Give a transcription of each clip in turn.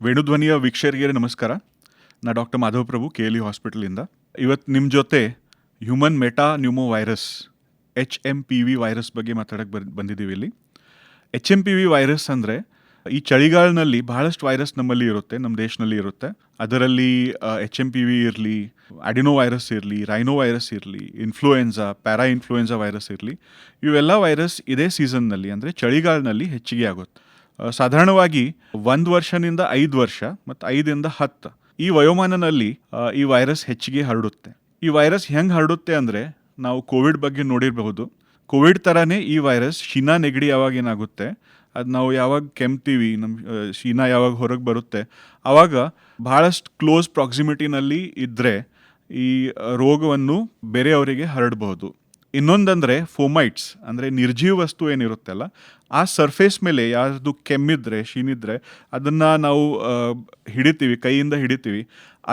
ವೇಣುಧ್ವನಿಯ ವೀಕ್ಷಕರಿಗೆ ನಮಸ್ಕಾರ. ನಾ ಡಾಕ್ಟರ್ ಮಾಧವ ಪ್ರಭು, KLE ಹಾಸ್ಪಿಟಲಿಂದ. ಇವತ್ತು ನಿಮ್ಮ ಜೊತೆ human meta pneumo virus HMPV virus ಬಗ್ಗೆ ಮಾತಾಡೋಕ್ಕೆ ಬಂದಿದ್ದೀವಿ. ಇಲ್ಲಿ HMPV ವೈರಸ್ ಅಂದರೆ ಈ ಚಳಿಗಾಲದಲ್ಲಿ ಬಹಳಷ್ಟು ವೈರಸ್ ನಮ್ಮಲ್ಲಿ ಇರುತ್ತೆ, ನಮ್ಮ ದೇಶದಲ್ಲಿ ಇರುತ್ತೆ. ಅದರಲ್ಲಿ HMPV ಇರಲಿ, ಅಡಿನೋ ವೈರಸ್ ಇರಲಿ, ರೈನೋ ವೈರಸ್ ಇರಲಿ, ಇನ್ಫ್ಲೂಯೆನ್ಸಾ, ಪ್ಯಾರಾ ಇನ್ಫ್ಲೂಯೆನ್ಸಾ ವೈರಸ್ ಇರಲಿ, ಇವೆಲ್ಲ ವೈರಸ್ ಇದೇ ಸೀಸನ್ನಲ್ಲಿ ಅಂದರೆ ಚಳಿಗಾಲದಲ್ಲಿ ಹೆಚ್ಚಿಗೆ ಆಗುತ್ತೆ. ಸಾಧಾರಣವಾಗಿ 1 ವರ್ಷದಿಂದ 5 ವರ್ಷ ಮತ್ತು 5ರಿಂದ 10 ಈ ವಯೋಮಾನದಲ್ಲಿ ಈ ವೈರಸ್ ಹೆಚ್ಚಿಗೆ ಹರಡುತ್ತೆ. ಈ ವೈರಸ್ ಹೆಂಗೆ ಹರಡುತ್ತೆ ಅಂದರೆ, ನಾವು ಕೋವಿಡ್ ಬಗ್ಗೆ ನೋಡಿರಬಹುದು. ಕೋವಿಡ್ ಥರನೇ ಈ ವೈರಸ್ ಶೀನಾ ನೆಗಡಿ ಯಾವಾಗ ಏನಾಗುತ್ತೆ, ಅದು ನಾವು ಯಾವಾಗ ಕೆಮ್ತೀವಿ, ನಮ್ಮ ಶೀನಾ ಯಾವಾಗ ಹೊರಗೆ ಬರುತ್ತೆ, ಆವಾಗ ಭಾಳಷ್ಟು ಕ್ಲೋಸ್ ಪ್ರಾಕ್ಸಿಮಿಟಿನಲ್ಲಿ ಇದ್ದರೆ ಈ ರೋಗವನ್ನು ಬೇರೆಯವರಿಗೆ ಹರಡಬಹುದು. ಇನ್ನೊಂದಂದರೆ ಫೋಮೈಟ್ಸ್, ಅಂದರೆ ನಿರ್ಜೀವ ವಸ್ತು ಏನಿರುತ್ತಲ್ಲ, ಆ ಸರ್ಫೇಸ್ ಮೇಲೆ ಯಾವುದು ಕೆಮ್ಮಿದ್ರೆ, ಶೀನಿದ್ರೆ ಅದನ್ನು ನಾವು ಹಿಡಿತೀವಿ, ಕೈಯಿಂದ ಹಿಡಿತೀವಿ.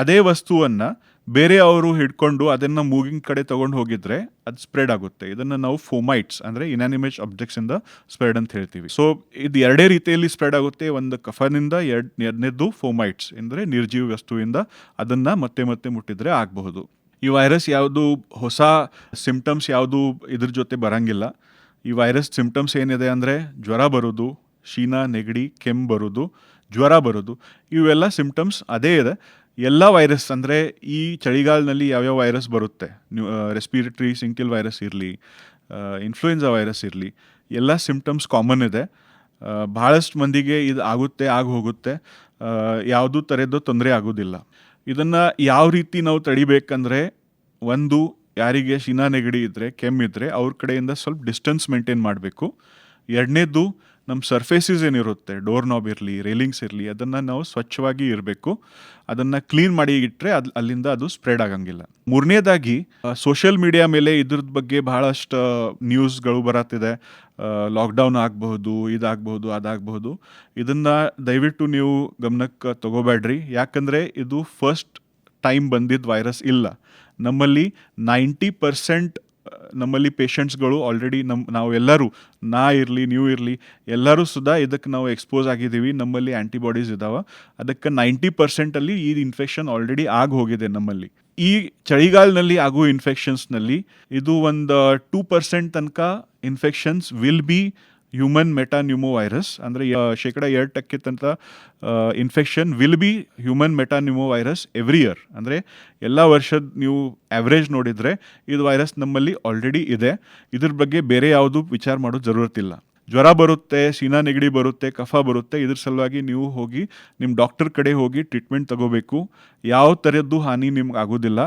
ಅದೇ ವಸ್ತುವನ್ನು ಬೇರೆಯವರು ಹಿಡ್ಕೊಂಡು ಅದನ್ನು ಮೂಗಿನ ಕಡೆ ತೊಗೊಂಡು ಹೋಗಿದ್ರೆ ಅದು ಸ್ಪ್ರೆಡ್ ಆಗುತ್ತೆ. ಇದನ್ನು ನಾವು ಫೋಮೈಟ್ಸ್ ಅಂದರೆ ಇನ್ಯಾನಿಮೇಟ್ ಆಬ್ಜೆಕ್ಟ್ಸಿಂದ ಸ್ಪ್ರೆಡ್ ಅಂತ ಹೇಳ್ತೀವಿ. ಸೊ ಇದು ಎರಡೇ ರೀತಿಯಲ್ಲಿ ಸ್ಪ್ರೆಡ್ ಆಗುತ್ತೆ. ಒಂದು ಕಫನಿಂದ, ಎರಡನೇದು ಫೋಮೈಟ್ಸ್ ಅಂದರೆ ನಿರ್ಜೀವ ವಸ್ತುವಿಂದ ಅದನ್ನು ಮತ್ತೆ ಮುಟ್ಟಿದ್ರೆ ಆಗಬಹುದು. ಈ ವೈರಸ್ ಯಾವುದು ಹೊಸ ಸಿಂಪ್ಟಮ್ಸ್ ಯಾವುದು ಇದ್ರ ಜೊತೆ ಬರೋಂಗಿಲ್ಲ. ಈ ವೈರಸ್ ಸಿಂಪ್ಟಮ್ಸ್ ಏನಿದೆ ಅಂದರೆ ಜ್ವರ ಬರೋದು, ಶೀನಾ ನೆಗಡಿ, ಕೆಮ್ಮು ಬರೋದು, ಜ್ವರ ಬರೋದು, ಇವೆಲ್ಲ ಸಿಂಪ್ಟಮ್ಸ್ ಅದೇ ಇದೆ. ಎಲ್ಲ ವೈರಸ್ ಅಂದರೆ ಈ ಚಳಿಗಾಲದಲ್ಲಿ ಯಾವ್ಯಾವ ವೈರಸ್ ಬರುತ್ತೆ, ರೆಸ್ಪಿರೇಟರಿ ಸಿಂಕಿಲ್ ವೈರಸ್ ಇರಲಿ, ಇನ್ಫ್ಲೂಯೆನ್ಸಾ ವೈರಸ್ ಇರಲಿ, ಎಲ್ಲ ಸಿಂಪ್ಟಮ್ಸ್ ಕಾಮನ್ ಇದೆ. ಭಾಳಷ್ಟು ಮಂದಿಗೆ ಇದು ಆಗುತ್ತೆ, ಹೋಗುತ್ತೆ, ಯಾವುದೂ ಥರದ್ದು ತೊಂದರೆ ಆಗೋದಿಲ್ಲ. ಇದನ್ನು ಯಾವ ರೀತಿ ನಾವು ತಡಿಬೇಕಂದ್ರೆ, ಒಂದು, ಯಾರಿಗೆ ಶೀನಾ ನೆಗಡಿ ಇದ್ದರೆ, ಕೆಮ್ಮಿದ್ರೆ ಅವ್ರ ಕಡೆಯಿಂದ ಸ್ವಲ್ಪ ಡಿಸ್ಟೆನ್ಸ್ ಮೇಂಟೈನ್ ಮಾಡಬೇಕು. ಎರಡನೇದು, ನಮ್ಮ ಸರ್ಫೇಸಸ್ ಏನಿರುತ್ತೆ, ಡೋರ್ ನಾಬ್ ಇರಲಿ, ರೇಲಿಂಗ್ಸ್ ಇರಲಿ, ಅದನ್ನು ನಾವು ಸ್ವಚ್ಛವಾಗಿ ಇರಬೇಕು. ಅದನ್ನು ಕ್ಲೀನ್ ಮಾಡಿ ಇಟ್ಟರೆ ಅಲ್ಲಿಂದ ಅದು ಸ್ಪ್ರೆಡ್ ಆಗಂಗಿಲ್ಲ. ಮೂರನೇದಾಗಿ, ಸೋಷಿಯಲ್ ಮೀಡಿಯಾ ಮೇಲೆ ಇದ್ರದ್ದು ಬಗ್ಗೆ ಭಾಳಷ್ಟು ನ್ಯೂಸ್ಗಳು ಬರತ್ತಿದೆ. ಲಾಕ್ಡೌನ್ ಆಗಬಹುದು, ಇದಾಗಬಹುದು, ಅದಾಗಬಹುದು. ಇದನ್ನು ದಯವಿಟ್ಟು ನೀವು ಗಮನಕ್ಕೆ ತಗೋಬೇಡ್ರಿ. ಯಾಕಂದರೆ ಇದು ಫಸ್ಟ್ ಟೈಮ್ ಬಂದಿದ್ದ ವೈರಸ್ ಇಲ್ಲ. ನಮ್ಮಲ್ಲಿ 90% ನಮ್ಮಲ್ಲಿ ಪೇಷಂಟ್ಸ್ಗಳು ಆಲ್ರೆಡಿ ನಾವೆಲ್ಲರೂ, ನಾ ಇರಲಿ, ನೀವು ಇರಲಿ, ಎಲ್ಲರೂ ಸುದಾ ಇದಕ್ಕೆ ನಾವು ಎಕ್ಸ್ಪೋಸ್ ಆಗಿದ್ದೀವಿ. ನಮ್ಮಲ್ಲಿ ಆ್ಯಂಟಿಬಾಡೀಸ್ ಇದ್ದಾವೆ. ಅದಕ್ಕೆ 90% ಈ ಇನ್ಫೆಕ್ಷನ್ ಆಲ್ರೆಡಿ ಹೋಗಿದೆ ನಮ್ಮಲ್ಲಿ. ಈ ಚಳಿಗಾಲದಲ್ಲಿ ಆಗೋ ಇನ್ಫೆಕ್ಷನ್ಸ್ನಲ್ಲಿ ಇದು ಒಂದು 2% ತನಕ infections will be human meta pneumo virus. ಅಂದರೆ 2% ತನಕ infection will be human meta pneumo virus every year. ಅಂದರೆ ಎಲ್ಲ ವರ್ಷದ ನೀವು ಆ್ಯಾವ್ರೇಜ್ ನೋಡಿದರೆ ಇದು ವೈರಸ್ ನಮ್ಮಲ್ಲಿ ಆಲ್ರೆಡಿ ಇದೆ. ಇದ್ರ ಬಗ್ಗೆ ಬೇರೆ ಯಾವುದು ವಿಚಾರ ಮಾಡೋದು ಜರೂರತ್ತಿಲ್ಲ. ಜ್ವರ ಬರುತ್ತೆ, ಶೀನಾ ನೆಗಡಿ ಬರುತ್ತೆ, ಕಫ ಬರುತ್ತೆ, ಇದ್ರ ಸಲುವಾಗಿ ನೀವು ಹೋಗಿ ನಿಮ್ಮ ಡಾಕ್ಟರ್ ಕಡೆ ಹೋಗಿ ಟ್ರೀಟ್ಮೆಂಟ್ ತಗೋಬೇಕು. ಯಾವ ಥರದ್ದು ಹಾನಿ ನಿಮ್ಗೆ ಆಗೋದಿಲ್ಲ.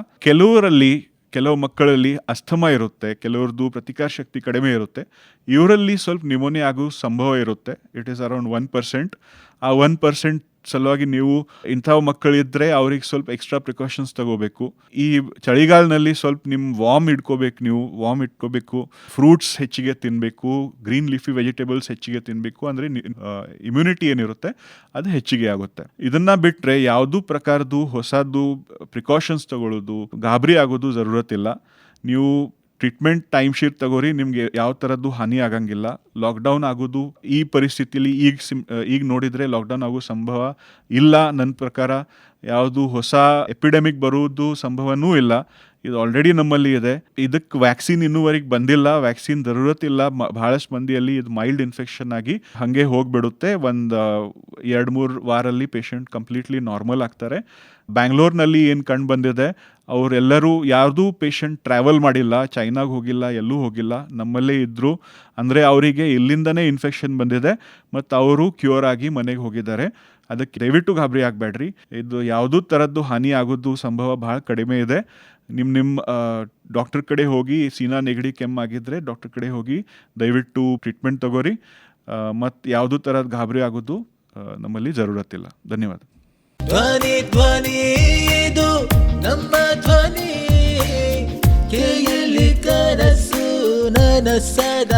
ಕೆಲವು ಮಕ್ಕಳಲ್ಲಿ ಅಸ್ಥಮಾ ಇರುತ್ತೆ, ಕೆಲವ್ರದ್ದು ಪ್ರತಿಕಾರ ಶಕ್ತಿ ಕಡಿಮೆ ಇರುತ್ತೆ. ಇವರಲ್ಲಿ ಸ್ವಲ್ಪ ನ್ಯೂಮೋನಿಯಾ ಆಗೋ ಸಂಭವ ಇರುತ್ತೆ. It is around 1%. ಆ 1% ಸಲುವಾಗಿ ನೀವು ಇಂಥವು ಮಕ್ಕಳಿದ್ದರೆ ಅವ್ರಿಗೆ ಸ್ವಲ್ಪ ಎಕ್ಸ್ಟ್ರಾ ಪ್ರಿಕಾಷನ್ಸ್ ತಗೋಬೇಕು. ಈ ಚಳಿಗಾಲದಲ್ಲಿ ಸ್ವಲ್ಪ ನಿಮ್ಮ ವಾರ್ಮ್ ಇಟ್ಕೋಬೇಕು. ಫ್ರೂಟ್ಸ್ ಹೆಚ್ಚಿಗೆ ತಿನ್ನಬೇಕು, ಗ್ರೀನ್ ಲೀಫಿ ವೆಜಿಟೇಬಲ್ಸ್ ಹೆಚ್ಚಿಗೆ ತಿನ್ನಬೇಕು. ಅಂದರೆ ಇಮ್ಯುನಿಟಿ ಏನಿರುತ್ತೆ ಅದು ಹೆಚ್ಚಿಗೆ ಆಗುತ್ತೆ. ಇದನ್ನು ಬಿಟ್ಟರೆ ಯಾವುದೂ ಪ್ರಕಾರದ್ದು ಹೊಸದು ಪ್ರಿಕಾಷನ್ಸ್ ತಗೊಳ್ಳೋದು, ಗಾಬರಿ ಆಗೋದು ಜರೂರತ್ತಿಲ್ಲ. ನೀವು ಟ್ರೀಟ್ಮೆಂಟ್ ಟೈಮ್ ಶೀಟ್ ತಗೋರಿ, ನಿಮಗೆ ಯಾವ ಥರದ್ದು ಹಾನಿ ಆಗಂಗಿಲ್ಲ. ಲಾಕ್ಡೌನ್ ಆಗೋದು ಈ ಪರಿಸ್ಥಿತಿಯಲ್ಲಿ ಈಗ ನೋಡಿದರೆ ಲಾಕ್ಡೌನ್ ಆಗೋ ಸಂಭವ ಇಲ್ಲ. ನನ್ನ ಪ್ರಕಾರ ಯಾವುದು ಹೊಸ ಎಪಿಡೆಮಿಕ್ ಬರೋದು ಸಂಭವನೂ ಇಲ್ಲ. ಇದು ಆಲ್ರೆಡಿ ನಮ್ಮಲ್ಲಿ ಇದೆ. ಇದಕ್ಕೆ ವ್ಯಾಕ್ಸಿನ್ ಇನ್ನೂವರೆಗೆ ಬಂದಿಲ್ಲ. ವ್ಯಾಕ್ಸಿನ್ ಜರೂರತ್ತಿಲ್ಲ. ಭಾಳಷ್ಟು ಮಂದಿಯಲ್ಲಿ ಇದು ಮೈಲ್ಡ್ ಇನ್ಫೆಕ್ಷನ್ ಆಗಿ ಹಾಗೆ ಹೋಗಿಬಿಡುತ್ತೆ. ಒಂದು 2-3 ವಾರಲ್ಲಿ ಪೇಷಂಟ್ ಕಂಪ್ಲೀಟ್ಲಿ ನಾರ್ಮಲ್ ಆಗ್ತಾರೆ. ಬ್ಯಾಂಗ್ಳೂರ್ನಲ್ಲಿ ಏನು ಕಂಡು ಬಂದಿದೆ, ಅವರೆಲ್ಲರೂ ಯಾವುದೂ ಪೇಷಂಟ್ ಟ್ರಾವೆಲ್ ಮಾಡಿಲ್ಲ, ಚೈನಾಗೆ ಹೋಗಿಲ್ಲ, ಎಲ್ಲೂ ಹೋಗಿಲ್ಲ, ನಮ್ಮಲ್ಲೇ ಇದ್ದರು. ಅಂದರೆ ಅವರಿಗೆ ಇಲ್ಲಿಂದನೇ ಇನ್ಫೆಕ್ಷನ್ ಬಂದಿದೆ ಮತ್ತು ಅವರು ಕ್ಯೂರ್ ಆಗಿ ಮನೆಗೆ ಹೋಗಿದ್ದಾರೆ. ಅದಕ್ಕೆ ದಯವಿಟ್ಟು ಗಾಬರಿ ಆಗಬೇಡ್ರಿ. ಇದು ಯಾವುದೂ ಥರದ್ದು ಹಾನಿ ಆಗೋದು ಸಂಭವ ಭಾಳ ಕಡಿಮೆ ಇದೆ. ನಿಮ್ಮ ಡಾಕ್ಟರ್ ಕಡೆ ಹೋಗಿ, ಶೀನಾ ನೆಗಡಿ ಕೆಮ್ಮಾಗಿದ್ದರೆ ಡಾಕ್ಟರ್ ಕಡೆ ಹೋಗಿ ದಯವಿಟ್ಟು ಟ್ರೀಟ್ಮೆಂಟ್ ತಗೋರಿ. ಮತ್ತು ಯಾವುದೂ ಥರದ ಗಾಬರಿ ಆಗೋದು ನಮ್ಮಲ್ಲಿ ಜರೂರತ್ತಿಲ್ಲ. ಧನ್ಯವಾದ. ಧ್ವನಿ ಇದು ನಮ್ಮ ಧ್ವನಿ, KLE ಕನಸು ನನಸದ